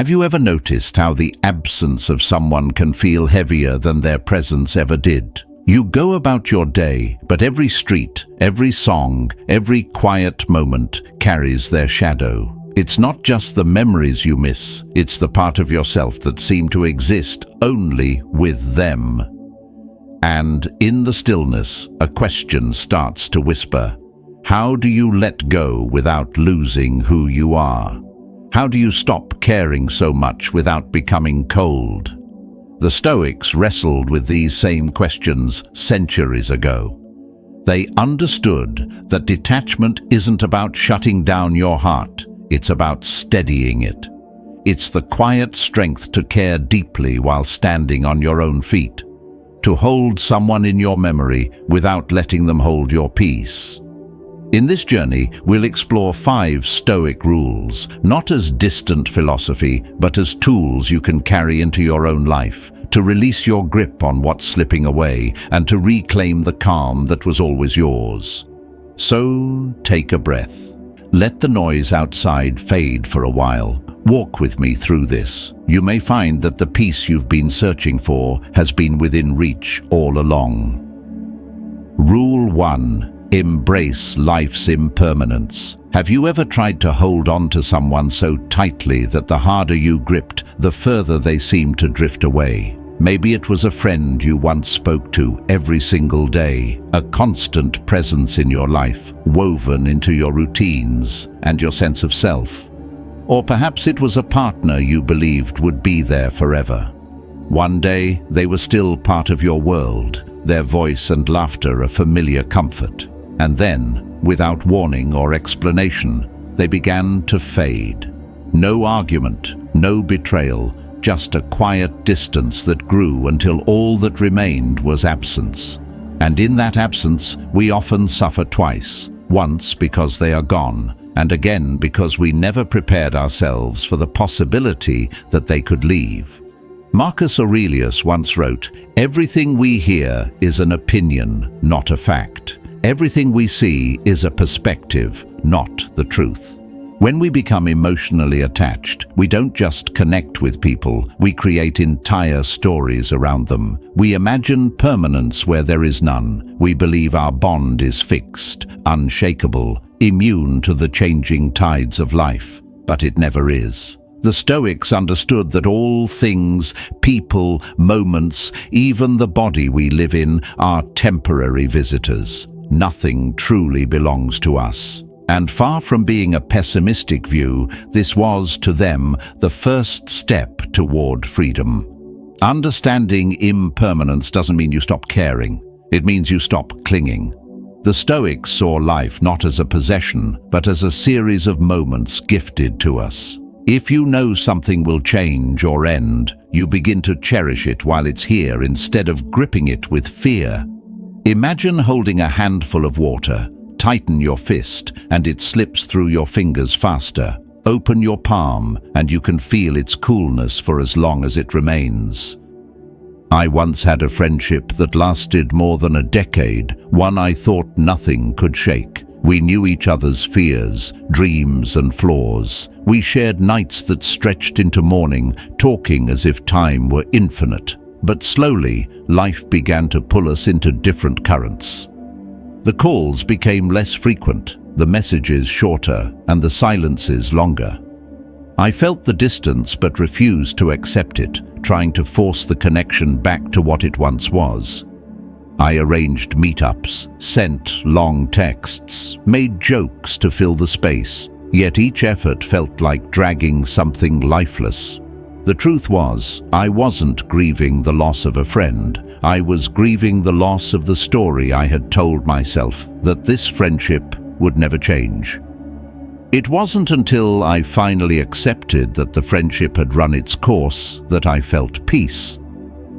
Have you ever noticed how the absence of someone can feel heavier than their presence ever did? You go about your day, but every street, every song, every quiet moment carries their shadow. It's not just the memories you miss, it's the part of yourself that seem to exist only with them. And in the stillness, a question starts to whisper. How do you let go without losing who you are? How do you stop caring so much without becoming cold? The Stoics wrestled with these same questions centuries ago. They understood that detachment isn't about shutting down your heart, it's about steadying it. It's the quiet strength to care deeply while standing on your own feet, to hold someone in your memory without letting them hold your peace. In this journey, we'll explore 5 Stoic rules, not as distant philosophy, but as tools you can carry into your own life, to release your grip on what's slipping away and to reclaim the calm that was always yours. So, take a breath. Let the noise outside fade for a while. Walk with me through this. You may find that the peace you've been searching for has been within reach all along. Rule 1. Embrace life's impermanence. Have you ever tried to hold on to someone so tightly that the harder you gripped, the further they seemed to drift away? Maybe it was a friend you once spoke to every single day, a constant presence in your life, woven into your routines and your sense of self. Or perhaps it was a partner you believed would be there forever. One day, they were still part of your world, their voice and laughter a familiar comfort. And then, without warning or explanation, they began to fade. No argument, no betrayal, just a quiet distance that grew until all that remained was absence. And in that absence, we often suffer twice, once because they are gone, and again because we never prepared ourselves for the possibility that they could leave. Marcus Aurelius once wrote, "Everything we hear is an opinion, not a fact. Everything we see is a perspective, not the truth." When we become emotionally attached, we don't just connect with people, we create entire stories around them. We imagine permanence where there is none. We believe our bond is fixed, unshakable, immune to the changing tides of life. But it never is. The Stoics understood that all things, people, moments, even the body we live in, are temporary visitors. Nothing truly belongs to us. And far from being a pessimistic view, this was, to them, the first step toward freedom. Understanding impermanence doesn't mean you stop caring. It means you stop clinging. The Stoics saw life not as a possession, but as a series of moments gifted to us. If you know something will change or end, you begin to cherish it while it's here instead of gripping it with fear. Imagine holding a handful of water. Tighten your fist and it slips through your fingers faster. Open your palm and you can feel its coolness for as long as it remains. I once had a friendship that lasted more than a decade, one I thought nothing could shake. We knew each other's fears, dreams and flaws. We shared nights that stretched into morning, talking as if time were infinite. But slowly, life began to pull us into different currents. The calls became less frequent, the messages shorter, and the silences longer. I felt the distance but refused to accept it, trying to force the connection back to what it once was. I arranged meetups, sent long texts, made jokes to fill the space, yet each effort felt like dragging something lifeless. The truth was, I wasn't grieving the loss of a friend. I was grieving the loss of the story I had told myself, that this friendship would never change. It wasn't until I finally accepted that the friendship had run its course that I felt peace.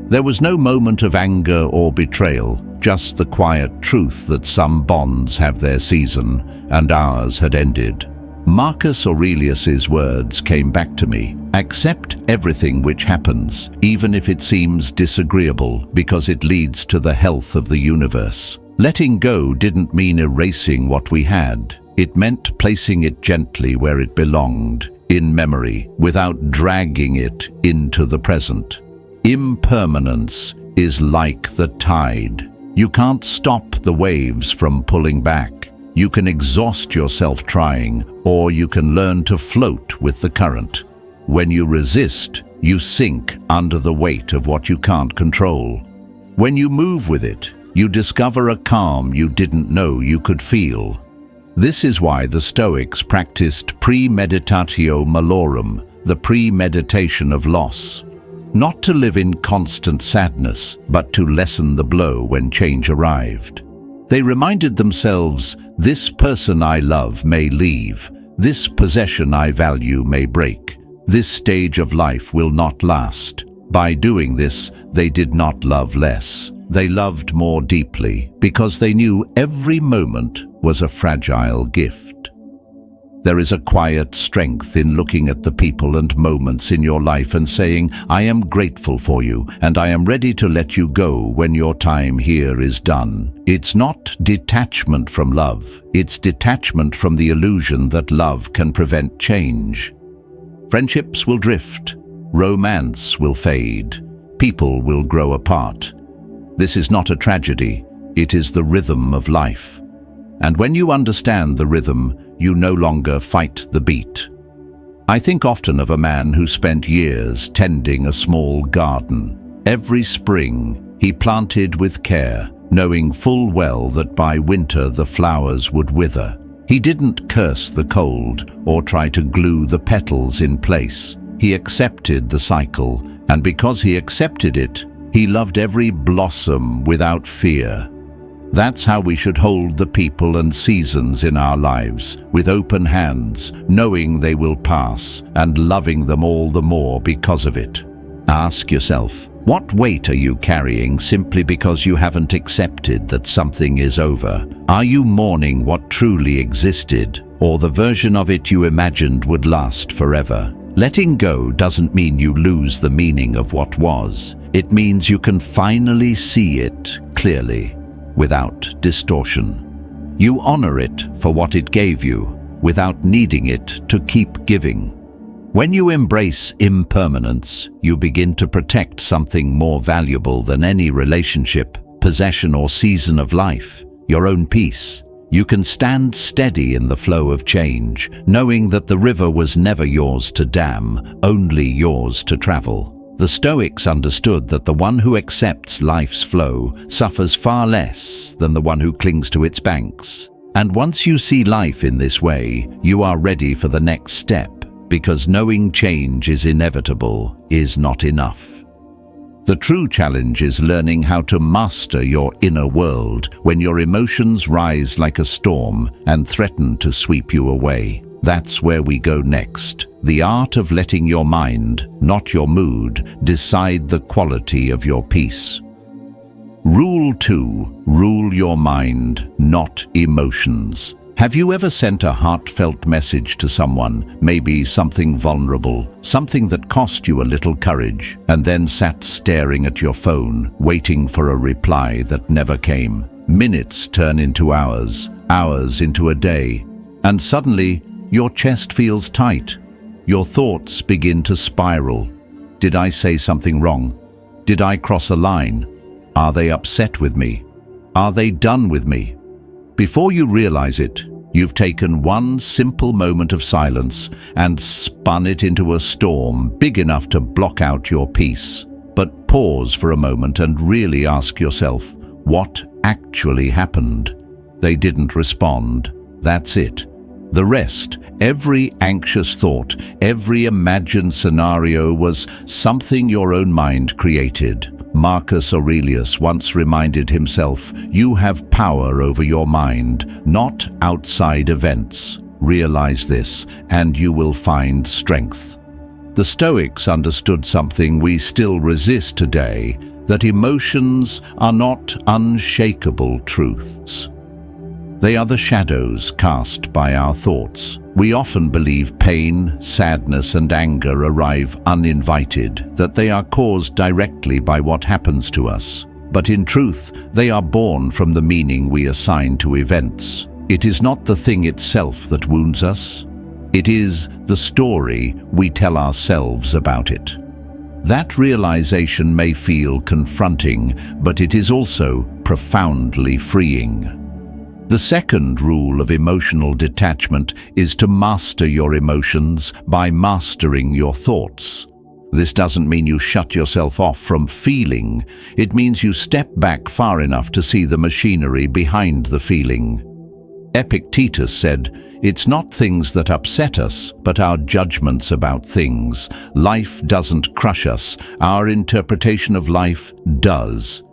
There was no moment of anger or betrayal, just the quiet truth that some bonds have their season, and ours had ended. Marcus Aurelius's words came back to me. Accept everything which happens, even if it seems disagreeable, because it leads to the health of the universe. Letting go didn't mean erasing what we had. It meant placing it gently where it belonged, in memory, without dragging it into the present. Impermanence is like the tide. You can't stop the waves from pulling back. You can exhaust yourself trying, or you can learn to float with the current. When you resist, you sink under the weight of what you can't control. When you move with it, you discover a calm you didn't know you could feel. This is why the Stoics practiced premeditatio malorum, the premeditation of loss. Not to live in constant sadness, but to lessen the blow when change arrived. They reminded themselves, this person I love may leave, this possession I value may break, this stage of life will not last. By doing this, they did not love less. They loved more deeply, because they knew every moment was a fragile gift. There is a quiet strength in looking at the people and moments in your life and saying, I am grateful for you, and I am ready to let you go when your time here is done. It's not detachment from love, it's detachment from the illusion that love can prevent change. Friendships will drift, romance will fade, people will grow apart. This is not a tragedy, it is the rhythm of life. And when you understand the rhythm, you no longer fight the beat. I think often of a man who spent years tending a small garden. Every spring, he planted with care, knowing full well that by winter the flowers would wither. He didn't curse the cold or try to glue the petals in place. He accepted the cycle, and because he accepted it, he loved every blossom without fear. That's how we should hold the people and seasons in our lives, with open hands, knowing they will pass, and loving them all the more because of it. Ask yourself, what weight are you carrying simply because you haven't accepted that something is over? Are you mourning what truly existed, or the version of it you imagined would last forever? Letting go doesn't mean you lose the meaning of what was. It means you can finally see it clearly, without distortion. You honor it for what it gave you, without needing it to keep giving. When you embrace impermanence, you begin to protect something more valuable than any relationship, possession, or season of life, your own peace. You can stand steady in the flow of change, knowing that the river was never yours to dam, only yours to travel. The Stoics understood that the one who accepts life's flow suffers far less than the one who clings to its banks. And once you see life in this way, you are ready for the next step, because knowing change is inevitable is not enough. The true challenge is learning how to master your inner world when your emotions rise like a storm and threaten to sweep you away. That's where we go next. The art of letting your mind, not your mood, decide the quality of your peace. Rule 2. Rule your mind, not emotions. Have you ever sent a heartfelt message to someone, maybe something vulnerable, something that cost you a little courage, and then sat staring at your phone, waiting for a reply that never came? Minutes turn into hours, hours into a day, and suddenly your chest feels tight. Your thoughts begin to spiral. Did I say something wrong? Did I cross a line? Are they upset with me? Are they done with me? Before you realize it, you've taken one simple moment of silence and spun it into a storm big enough to block out your peace. But pause for a moment and really ask yourself, what actually happened? They didn't respond. That's it. The rest, every anxious thought, every imagined scenario was something your own mind created. Marcus Aurelius once reminded himself, you have power over your mind, not outside events. Realize this, and you will find strength. The Stoics understood something we still resist today, that emotions are not unshakable truths. They are the shadows cast by our thoughts. We often believe pain, sadness, and anger arrive uninvited, that they are caused directly by what happens to us. But in truth, they are born from the meaning we assign to events. It is not the thing itself that wounds us. It is the story we tell ourselves about it. That realization may feel confronting, but it is also profoundly freeing. The second rule of emotional detachment is to master your emotions by mastering your thoughts. This doesn't mean you shut yourself off from feeling. It means you step back far enough to see the machinery behind the feeling. Epictetus said, "It's not things that upset us, but our judgments about things. Life doesn't crush us. Our interpretation of life does."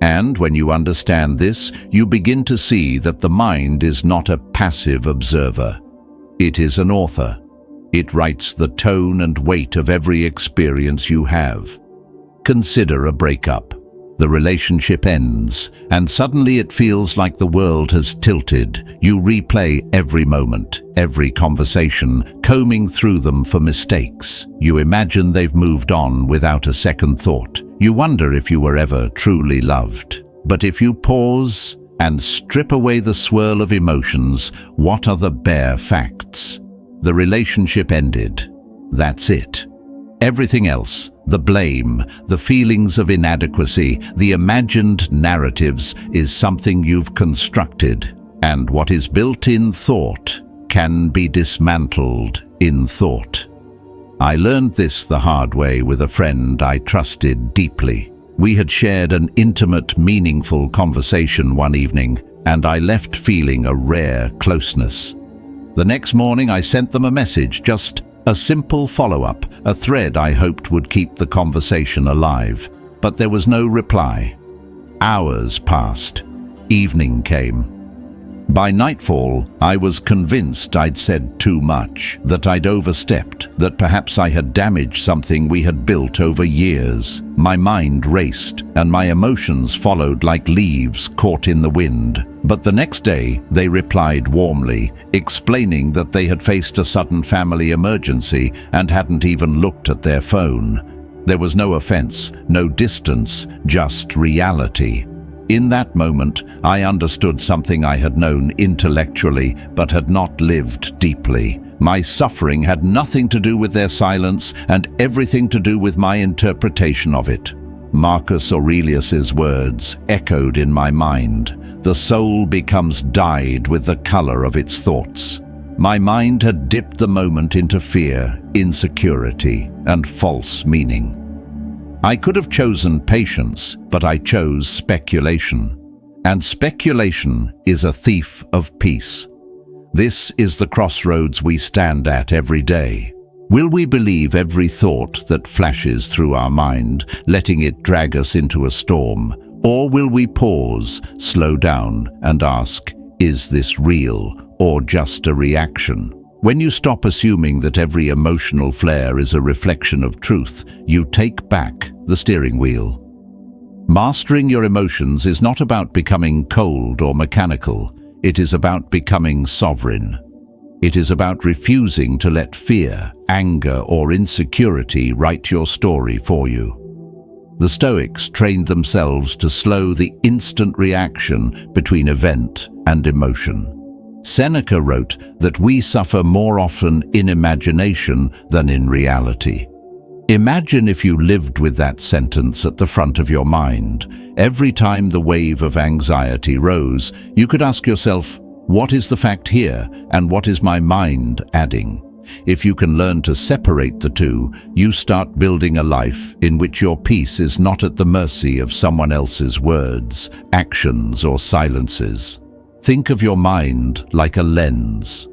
And when you understand this, you begin to see that the mind is not a passive observer. It is an author. It writes the tone and weight of every experience you have. Consider a breakup. The relationship ends, and suddenly it feels like the world has tilted. You replay every moment, every conversation, combing through them for mistakes. You imagine they've moved on without a second thought. You wonder if you were ever truly loved. But if you pause and strip away the swirl of emotions, what are the bare facts? The relationship ended. That's it. Everything else, the blame, the feelings of inadequacy, the imagined narratives, is something you've constructed. And what is built in thought can be dismantled in thought. I learned this the hard way with a friend I trusted deeply. We had shared an intimate, meaningful conversation one evening, and I left feeling a rare closeness. The next morning I sent them a message, just a simple follow-up, a thread I hoped would keep the conversation alive. But there was no reply. Hours passed. Evening came. By nightfall, I was convinced I'd said too much, that I'd overstepped, that perhaps I had damaged something we had built over years. My mind raced, and my emotions followed like leaves caught in the wind. But the next day, they replied warmly, explaining that they had faced a sudden family emergency and hadn't even looked at their phone. There was no offense, no distance, just reality. In that moment, I understood something I had known intellectually but had not lived deeply. My suffering had nothing to do with their silence and everything to do with my interpretation of it. Marcus Aurelius's words echoed in my mind. The soul becomes dyed with the color of its thoughts. My mind had dipped the moment into fear, insecurity, and false meaning. I could have chosen patience, but I chose speculation. And speculation is a thief of peace. This is the crossroads we stand at every day. Will we believe every thought that flashes through our mind, letting it drag us into a storm? Or will we pause, slow down, and ask, is this real or just a reaction? When you stop assuming that every emotional flare is a reflection of truth, you take back the steering wheel. Mastering your emotions is not about becoming cold or mechanical. It is about becoming sovereign. It is about refusing to let fear, anger, or insecurity write your story for you. The Stoics trained themselves to slow the instant reaction between event and emotion. Seneca wrote that we suffer more often in imagination than in reality. Imagine if you lived with that sentence at the front of your mind. Every time the wave of anxiety rose, you could ask yourself, what is the fact here, and what is my mind adding? If you can learn to separate the two, you start building a life in which your peace is not at the mercy of someone else's words, actions, or silences. Think of your mind like a lens.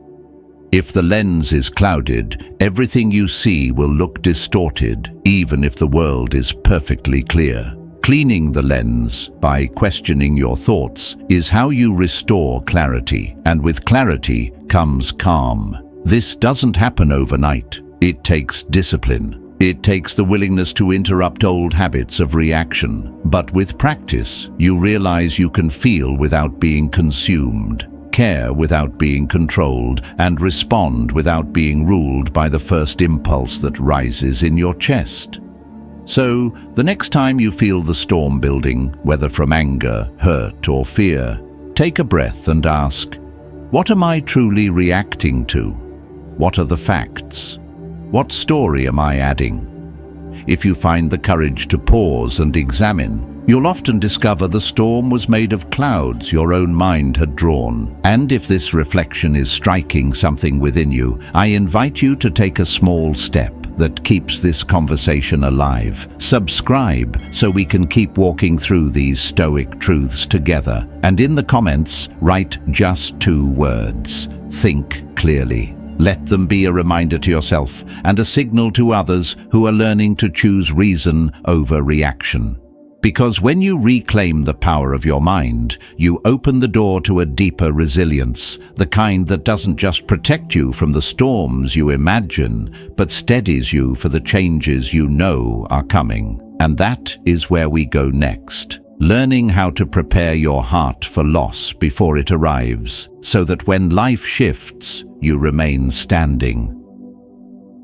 If the lens is clouded, everything you see will look distorted, even if the world is perfectly clear. Cleaning the lens by questioning your thoughts is how you restore clarity, and with clarity comes calm. This doesn't happen overnight. It takes discipline. It takes the willingness to interrupt old habits of reaction. But with practice, you realize you can feel without being consumed, care without being controlled, and respond without being ruled by the first impulse that rises in your chest. So, the next time you feel the storm building, whether from anger, hurt, or fear, take a breath and ask, what am I truly reacting to? What are the facts? What story am I adding? If you find the courage to pause and examine, you'll often discover the storm was made of clouds your own mind had drawn. And if this reflection is striking something within you, I invite you to take a small step that keeps this conversation alive. Subscribe so we can keep walking through these Stoic truths together. And in the comments, write just 2 words: think clearly. Let them be a reminder to yourself and a signal to others who are learning to choose reason over reaction. Because when you reclaim the power of your mind, you open the door to a deeper resilience, the kind that doesn't just protect you from the storms you imagine, but steadies you for the changes you know are coming. And that is where we go next. Learning how to prepare your heart for loss before it arrives, so that when life shifts, you remain standing.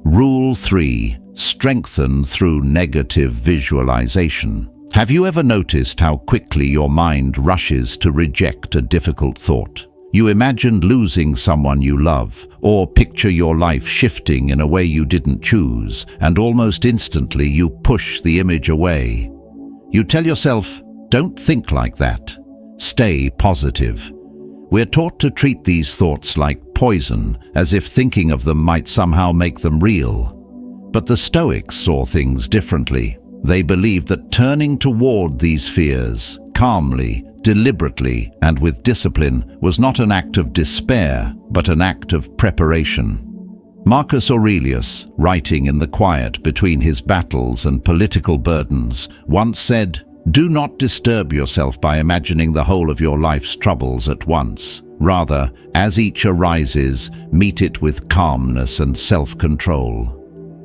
Rule 3. Strengthen through negative visualization. Have you ever noticed how quickly your mind rushes to reject a difficult thought? You imagined losing someone you love, or picture your life shifting in a way you didn't choose, and almost instantly you push the image away. You tell yourself, don't think like that. Stay positive. We're taught to treat these thoughts like poison, as if thinking of them might somehow make them real. But the Stoics saw things differently. They believed that turning toward these fears, calmly, deliberately, and with discipline, was not an act of despair, but an act of preparation. Marcus Aurelius, writing in the quiet between his battles and political burdens, once said, "Do not disturb yourself by imagining the whole of your life's troubles at once. Rather, as each arises, meet it with calmness and self-control."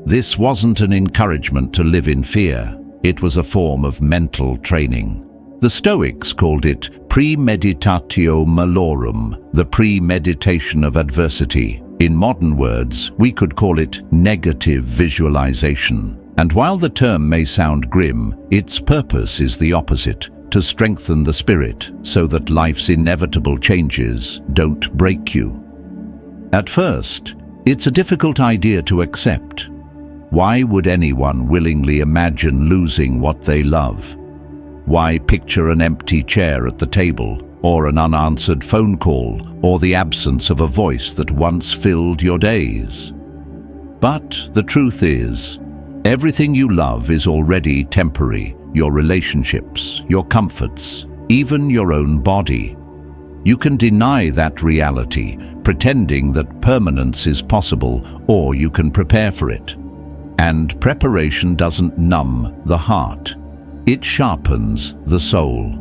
This wasn't an encouragement to live in fear. It was a form of mental training. The Stoics called it premeditatio malorum, the premeditation of adversity. In modern words, we could call it negative visualization. And while the term may sound grim, its purpose is the opposite: to strengthen the spirit so that life's inevitable changes don't break you. At first, it's a difficult idea to accept. Why would anyone willingly imagine losing what they love? Why picture an empty chair at the table, or an unanswered phone call, or the absence of a voice that once filled your days? But the truth is, everything you love is already temporary: your relationships, your comforts, even your own body. You can deny that reality, pretending that permanence is possible, or you can prepare for it. And preparation doesn't numb the heart. It sharpens the soul.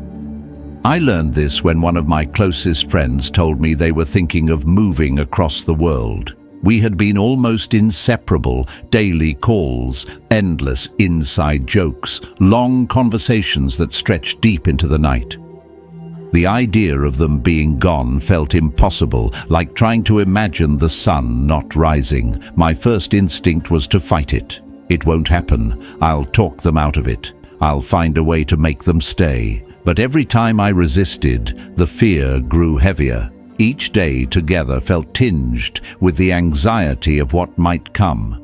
I learned this when one of my closest friends told me they were thinking of moving across the world. We had been almost inseparable: daily calls, endless inside jokes, long conversations that stretched deep into the night. The idea of them being gone felt impossible, like trying to imagine the sun not rising. My first instinct was to fight it. It won't happen. I'll talk them out of it. I'll find a way to make them stay. But every time I resisted, the fear grew heavier. Each day together felt tinged with the anxiety of what might come.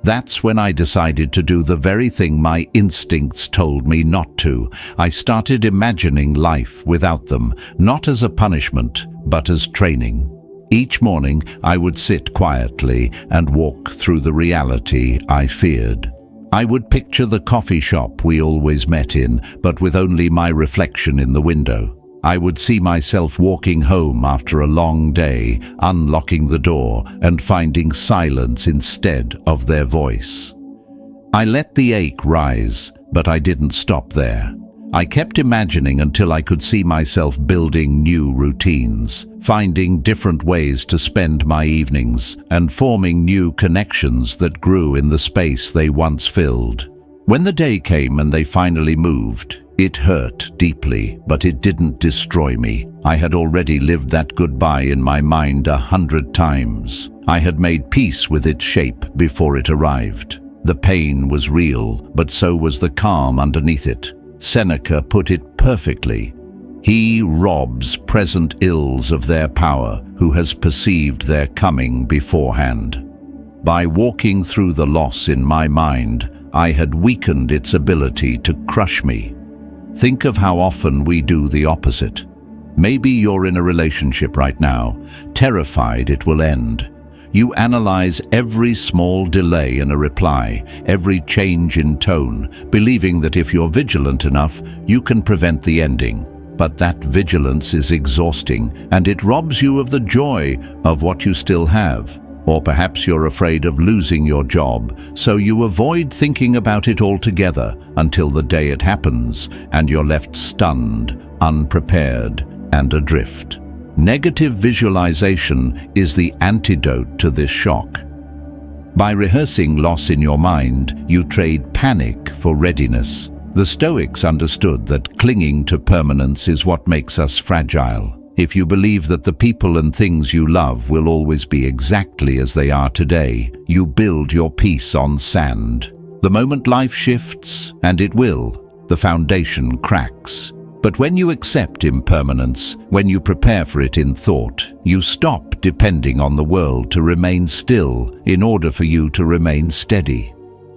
That's when I decided to do the very thing my instincts told me not to. I started imagining life without them, not as a punishment, but as training. Each morning, I would sit quietly and walk through the reality I feared. I would picture the coffee shop we always met in, but with only my reflection in the window. I would see myself walking home after a long day, unlocking the door and finding silence instead of their voice. I let the ache rise, but I didn't stop there. I kept imagining until I could see myself building new routines, finding different ways to spend my evenings, and forming new connections that grew in the space they once filled. When the day came and they finally moved, it hurt deeply, but it didn't destroy me. I had already lived that goodbye in my mind 100 times. I had made peace with its shape before it arrived. The pain was real, but so was the calm underneath it. Seneca put it perfectly. He robs present ills of their power who has perceived their coming beforehand. By walking through the loss in my mind, I had weakened its ability to crush me. Think of how often we do the opposite. Maybe you're in a relationship right now, terrified it will end. You analyze every small delay in a reply, every change in tone, believing that if you're vigilant enough, you can prevent the ending. But that vigilance is exhausting, and it robs you of the joy of what you still have. Or perhaps you're afraid of losing your job, so you avoid thinking about it altogether until the day it happens, and you're left stunned, unprepared, and adrift. Negative visualization is the antidote to this shock. By rehearsing loss in your mind, you trade panic for readiness. The Stoics understood that clinging to permanence is what makes us fragile. If you believe that the people and things you love will always be exactly as they are today, you build your peace on sand. The moment life shifts, and it will, the foundation cracks. But when you accept impermanence, when you prepare for it in thought, you stop depending on the world to remain still in order for you to remain steady.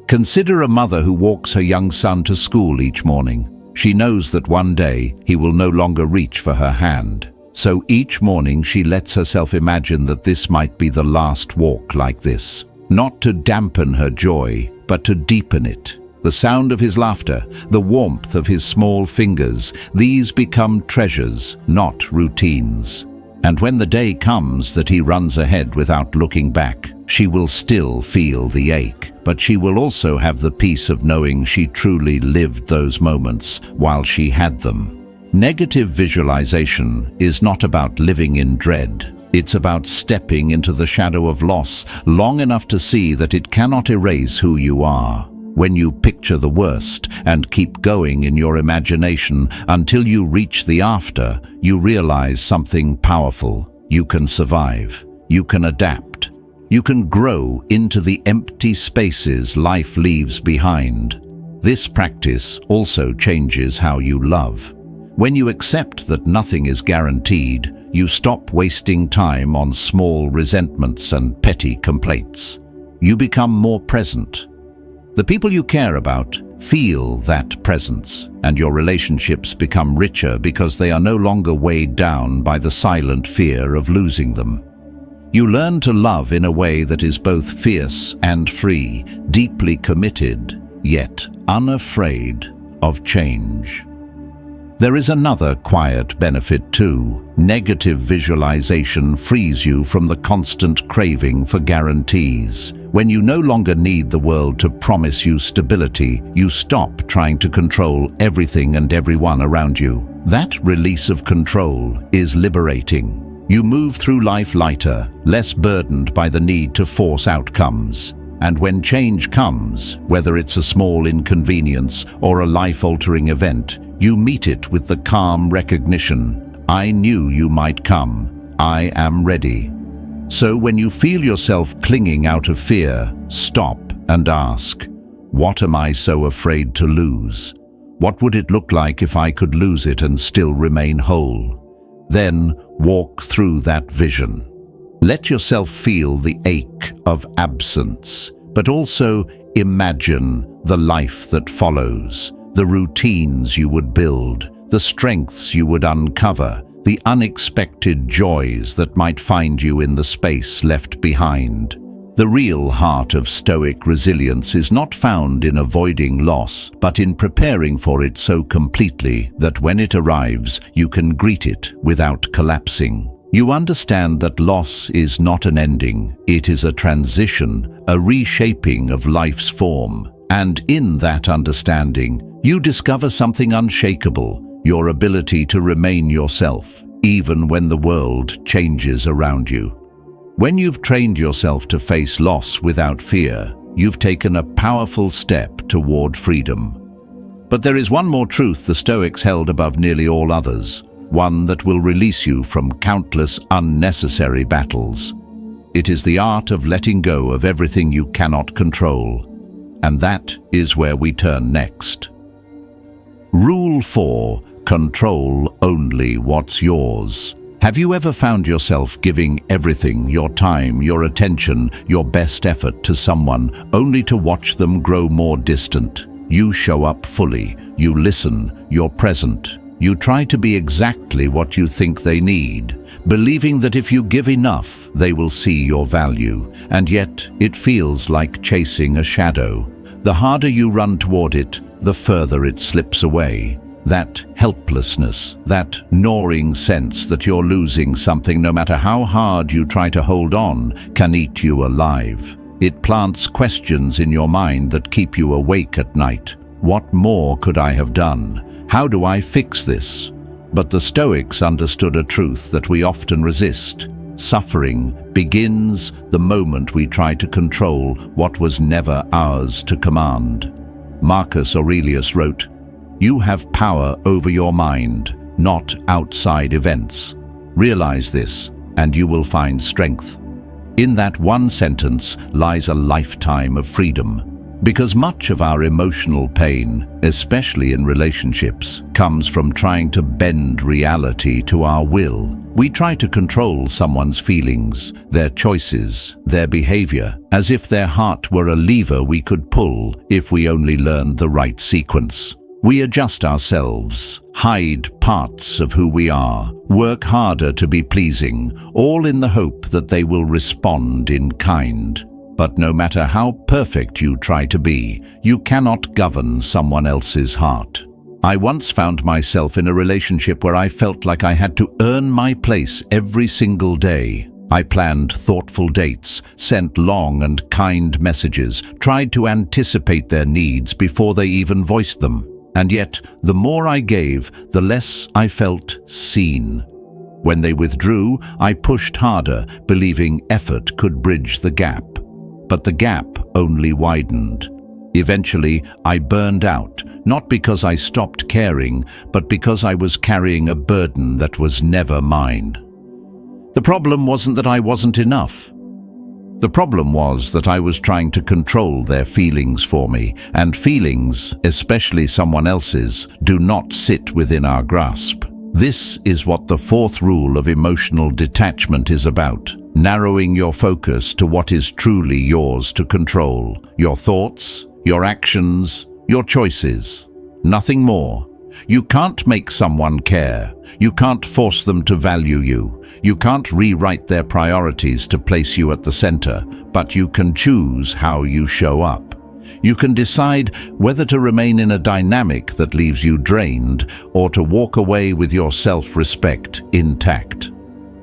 Consider a mother who walks her young son to school each morning. She knows that one day he will no longer reach for her hand. So each morning she lets herself imagine that this might be the last walk like this. Not to dampen her joy, but to deepen it. The sound of his laughter, the warmth of his small fingers, these become treasures, not routines. And when the day comes that he runs ahead without looking back, she will still feel the ache, but she will also have the peace of knowing she truly lived those moments while she had them. Negative visualization is not about living in dread. It's about stepping into the shadow of loss long enough to see that it cannot erase who you are. When you picture the worst and keep going in your imagination until you reach the after, you realize something powerful. You can survive. You can adapt. You can grow into the empty spaces life leaves behind. This practice also changes how you love. When you accept that nothing is guaranteed, you stop wasting time on small resentments and petty complaints. You become more present. The people you care about feel that presence, and your relationships become richer because they are no longer weighed down by the silent fear of losing them. You learn to love in a way that is both fierce and free, deeply committed, yet unafraid of change. There is another quiet benefit too. Negative visualization frees you from the constant craving for guarantees. When you no longer need the world to promise you stability, you stop trying to control everything and everyone around you. That release of control is liberating. You move through life lighter, less burdened by the need to force outcomes. And when change comes, whether it's a small inconvenience or a life-altering event, you meet it with the calm recognition, I knew you might come, I am ready. So when you feel yourself clinging out of fear, stop and ask, what am I so afraid to lose? What would it look like if I could lose it and still remain whole? Then walk through that vision. Let yourself feel the ache of absence, but also imagine the life that follows. The routines you would build, the strengths you would uncover, the unexpected joys that might find you in the space left behind. The real heart of Stoic resilience is not found in avoiding loss, but in preparing for it so completely that when it arrives, you can greet it without collapsing. You understand that loss is not an ending, it is a transition, a reshaping of life's form. And in that understanding, you discover something unshakable, your ability to remain yourself, even when the world changes around you. When you've trained yourself to face loss without fear, you've taken a powerful step toward freedom. But there is one more truth the Stoics held above nearly all others, one that will release you from countless unnecessary battles. It is the art of letting go of everything you cannot control. And that is where we turn next. Rule 4. Control only what's yours. Have you ever found yourself giving everything, your time, your attention, your best effort to someone, only to watch them grow more distant? You show up fully, you listen, you're present. You try to be exactly what you think they need, believing that if you give enough, they will see your value. And yet, it feels like chasing a shadow. The harder you run toward it, the further it slips away. That helplessness, that gnawing sense that you're losing something no matter how hard you try to hold on, can eat you alive. It plants questions in your mind that keep you awake at night. What more could I have done? How do I fix this? But the Stoics understood a truth that we often resist. Suffering begins the moment we try to control what was never ours to command. Marcus Aurelius wrote, "You have power over your mind, not outside events. Realize this, and you will find strength." In that one sentence lies a lifetime of freedom. Because much of our emotional pain, especially in relationships, comes from trying to bend reality to our will. We try to control someone's feelings, their choices, their behavior, as if their heart were a lever we could pull if we only learned the right sequence. We adjust ourselves, hide parts of who we are, work harder to be pleasing, all in the hope that they will respond in kind. But no matter how perfect you try to be, you cannot govern someone else's heart. I once found myself in a relationship where I felt like I had to earn my place every single day. I planned thoughtful dates, sent long and kind messages, tried to anticipate their needs before they even voiced them. And yet, the more I gave, the less I felt seen. When they withdrew, I pushed harder, believing effort could bridge the gap. But the gap only widened. Eventually, I burned out, not because I stopped caring, but because I was carrying a burden that was never mine. The problem wasn't that I wasn't enough. The problem was that I was trying to control their feelings for me, and feelings, especially someone else's, do not sit within our grasp. This is what the fourth rule of emotional detachment is about. Narrowing your focus to what is truly yours to control. Your thoughts, your actions, your choices. Nothing more. You can't make someone care. You can't force them to value you. You can't rewrite their priorities to place you at the center, but you can choose how you show up. You can decide whether to remain in a dynamic that leaves you drained or to walk away with your self-respect intact.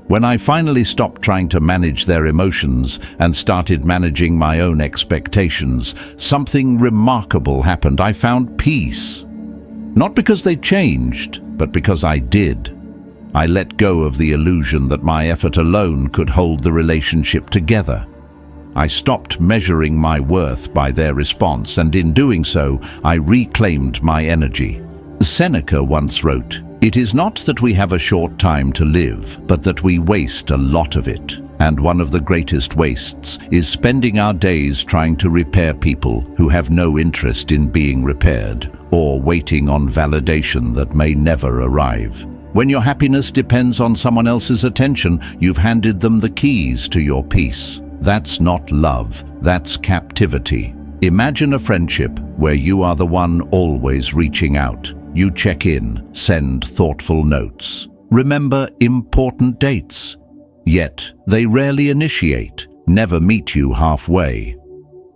When I finally stopped trying to manage their emotions and started managing my own expectations, something remarkable happened. I found peace. Not because they changed, but because I did. I let go of the illusion that my effort alone could hold the relationship together. I stopped measuring my worth by their response, and in doing so, I reclaimed my energy. Seneca once wrote, "It is not that we have a short time to live, but that we waste a lot of it. And one of the greatest wastes is spending our days trying to repair people who have no interest in being repaired, or waiting on validation that may never arrive. When your happiness depends on someone else's attention, you've handed them the keys to your peace. That's not love, that's captivity. Imagine a friendship where you are the one always reaching out. You check in, send thoughtful notes, remember important dates. Yet, they rarely initiate, never meet you halfway.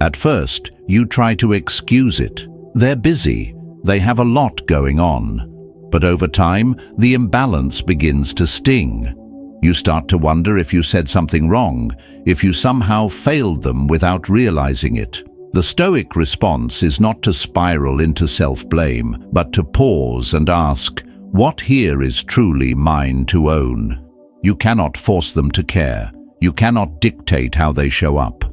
At first, you try to excuse it. They're busy, they have a lot going on. But over time, the imbalance begins to sting. You start to wonder if you said something wrong, if you somehow failed them without realizing it. The Stoic response is not to spiral into self-blame, but to pause and ask, what here is truly mine to own? You cannot force them to care. You cannot dictate how they show up.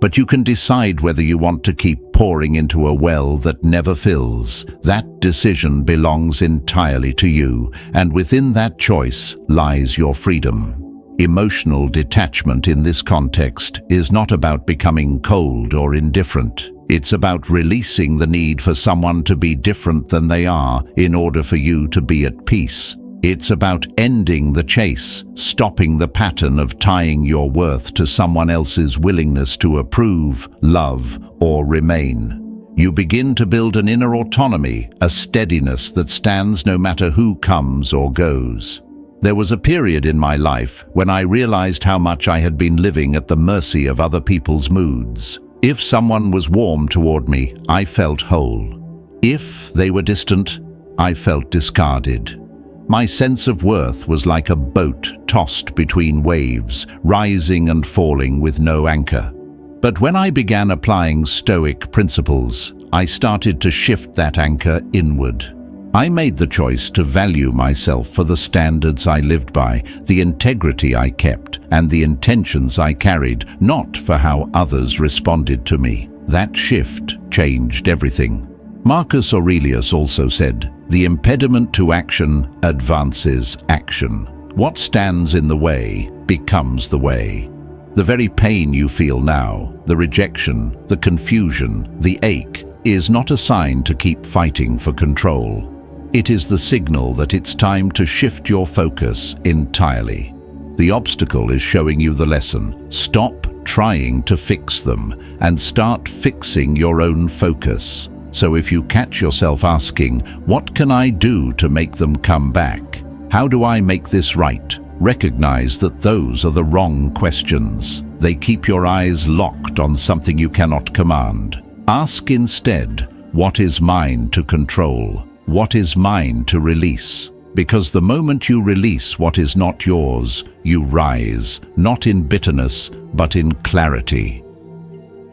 But you can decide whether you want to keep pouring into a well that never fills. That decision belongs entirely to you, and within that choice lies your freedom. Emotional detachment in this context is not about becoming cold or indifferent. It's about releasing the need for someone to be different than they are in order for you to be at peace. It's about ending the chase, stopping the pattern of tying your worth to someone else's willingness to approve, love, or remain. You begin to build an inner autonomy, a steadiness that stands no matter who comes or goes. There was a period in my life when I realized how much I had been living at the mercy of other people's moods. If someone was warm toward me, I felt whole. If they were distant, I felt discarded. My sense of worth was like a boat tossed between waves, rising and falling with no anchor. But when I began applying Stoic principles, I started to shift that anchor inward. I made the choice to value myself for the standards I lived by, the integrity I kept, and the intentions I carried, not for how others responded to me. That shift changed everything. Marcus Aurelius also said, "The impediment to action advances action. What stands in the way becomes the way." The very pain you feel now, the rejection, the confusion, the ache, is not a sign to keep fighting for control. It is the signal that it's time to shift your focus entirely. The obstacle is showing you the lesson. Stop trying to fix them and start fixing your own focus. So if you catch yourself asking, "What can I do to make them come back? How do I make this right?" recognize that those are the wrong questions. They keep your eyes locked on something you cannot command. Ask instead, what is mine to control? What is mine to release? Because the moment you release what is not yours, you rise, not in bitterness, but in clarity.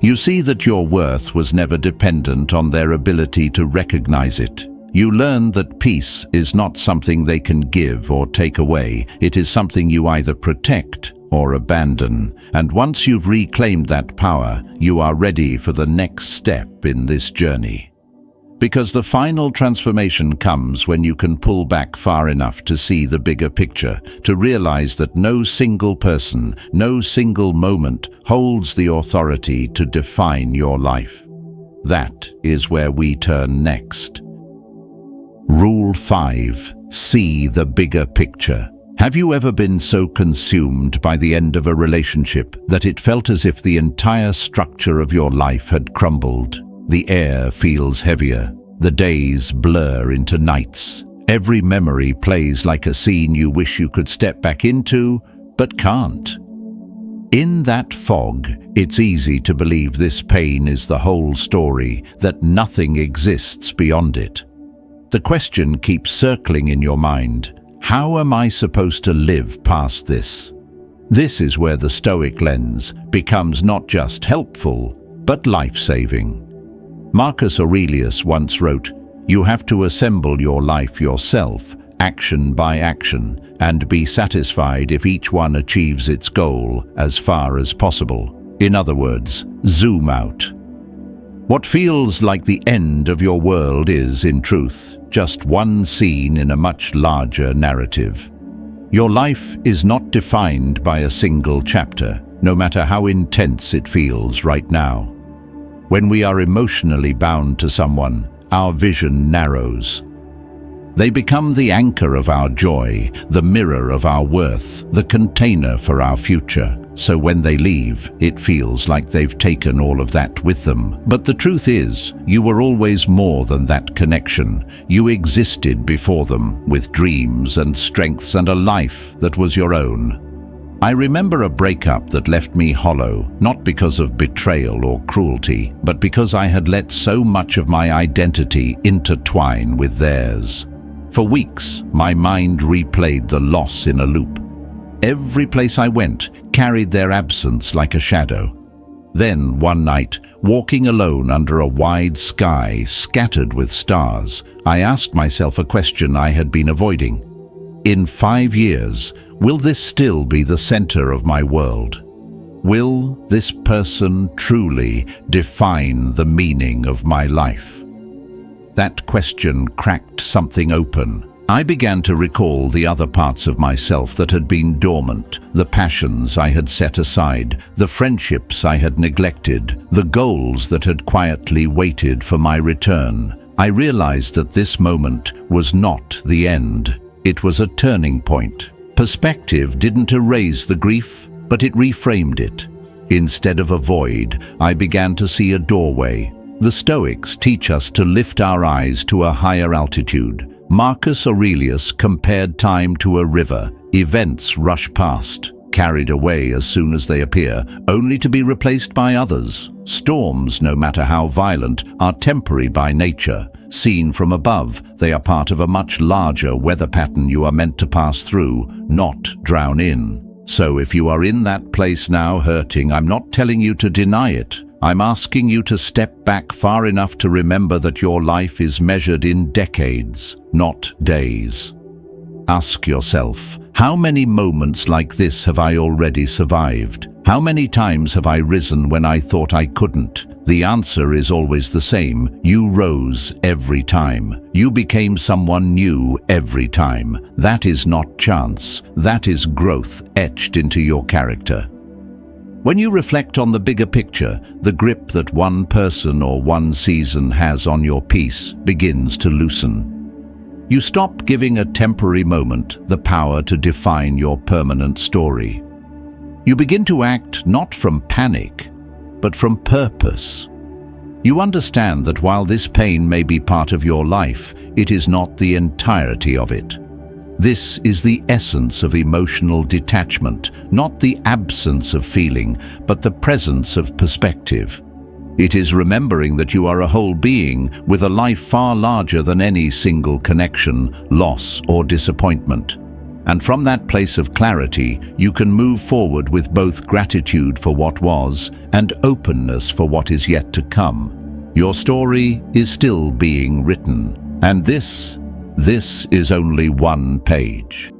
You see that your worth was never dependent on their ability to recognize it. You learn that peace is not something they can give or take away. It is something you either protect or abandon. And once you've reclaimed that power, you are ready for the next step in this journey. Because the final transformation comes when you can pull back far enough to see the bigger picture, to realize that no single person, no single moment holds the authority to define your life. That is where we turn next. Rule 5. See the bigger picture. Have you ever been so consumed by the end of a relationship that it felt as if the entire structure of your life had crumbled? The air feels heavier. The days blur into nights. Every memory plays like a scene you wish you could step back into, but can't. In that fog, it's easy to believe this pain is the whole story, that nothing exists beyond it. The question keeps circling in your mind. How am I supposed to live past this? This is where the Stoic lens becomes not just helpful, but life-saving. Marcus Aurelius once wrote, "You have to assemble your life yourself, action by action, and be satisfied if each one achieves its goal as far as possible." In other words, zoom out. What feels like the end of your world is, in truth, just one scene in a much larger narrative. Your life is not defined by a single chapter, no matter how intense it feels right now. When we are emotionally bound to someone, our vision narrows. They become the anchor of our joy, the mirror of our worth, the container for our future. So when they leave, it feels like they've taken all of that with them. But the truth is, you were always more than that connection. You existed before them, with dreams and strengths and a life that was your own. I remember a breakup that left me hollow, not because of betrayal or cruelty, but because I had let so much of my identity intertwine with theirs. For weeks, my mind replayed the loss in a loop. Every place I went carried their absence like a shadow. Then, one night, walking alone under a wide sky scattered with stars, I asked myself a question I had been avoiding. In 5 years, will this still be the center of my world? Will this person truly define the meaning of my life? That question cracked something open. I began to recall the other parts of myself that had been dormant, the passions I had set aside, the friendships I had neglected, the goals that had quietly waited for my return. I realized that this moment was not the end. It was a turning point. Perspective didn't erase the grief, but it reframed it. Instead of a void, I began to see a doorway. The Stoics teach us to lift our eyes to a higher altitude. Marcus Aurelius compared time to a river. Events rush past, carried away as soon as they appear, only to be replaced by others. Storms, no matter how violent, are temporary by nature. Seen from above, they are part of a much larger weather pattern you are meant to pass through, not drown in. So if you are in that place now hurting, I'm not telling you to deny it. I'm asking you to step back far enough to remember that your life is measured in decades, not days. Ask yourself, how many moments like this have I already survived? How many times have I risen when I thought I couldn't? The answer is always the same. You rose every time. You became someone new every time. That is not chance. That is growth etched into your character. When you reflect on the bigger picture, the grip that one person or one season has on your peace begins to loosen. You stop giving a temporary moment the power to define your permanent story. You begin to act not from panic, but from purpose. You understand that while this pain may be part of your life, it is not the entirety of it. This is the essence of emotional detachment, not the absence of feeling, but the presence of perspective. It is remembering that you are a whole being with a life far larger than any single connection, loss, or disappointment. And from that place of clarity, you can move forward with both gratitude for what was and openness for what is yet to come. Your story is still being written, and this is only one page.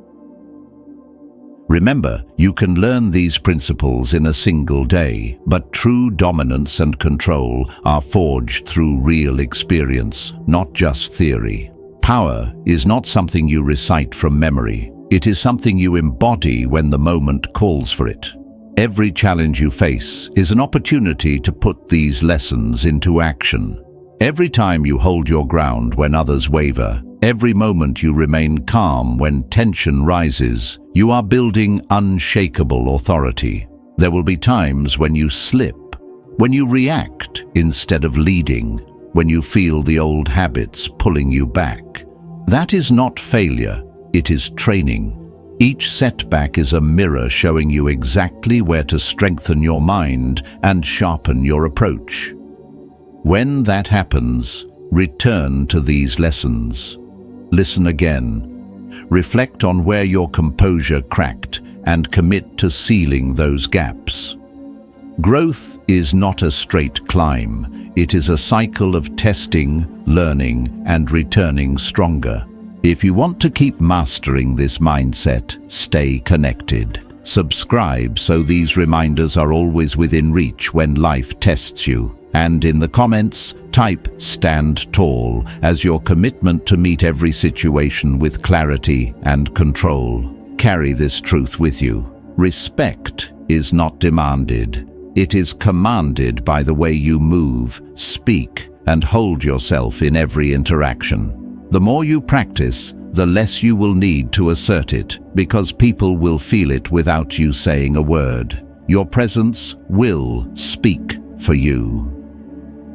Remember, you can learn these principles in a single day, but true dominance and control are forged through real experience, not just theory. Power is not something you recite from memory. It is something you embody when the moment calls for it. Every challenge you face is an opportunity to put these lessons into action. Every time you hold your ground when others waver, every moment you remain calm when tension rises, you are building unshakable authority. There will be times when you slip, when you react instead of leading, when you feel the old habits pulling you back. That is not failure. It is training. Each setback is a mirror showing you exactly where to strengthen your mind and sharpen your approach. When that happens, return to these lessons. Listen again. Reflect on where your composure cracked and commit to sealing those gaps. Growth is not a straight climb. It is a cycle of testing, learning, and returning stronger. If you want to keep mastering this mindset, stay connected. Subscribe so these reminders are always within reach when life tests you. And in the comments, type "Stand tall" as your commitment to meet every situation with clarity and control. Carry this truth with you. Respect is not demanded. It is commanded by the way you move, speak, and hold yourself in every interaction. The more you practice, the less you will need to assert it, because people will feel it without you saying a word. Your presence will speak for you.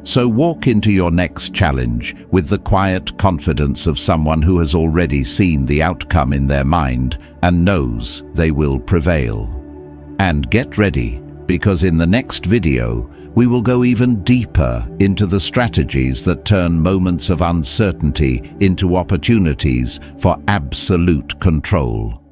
So walk into your next challenge with the quiet confidence of someone who has already seen the outcome in their mind and knows they will prevail. And get ready, because in the next video, we will go even deeper into the strategies that turn moments of uncertainty into opportunities for absolute control.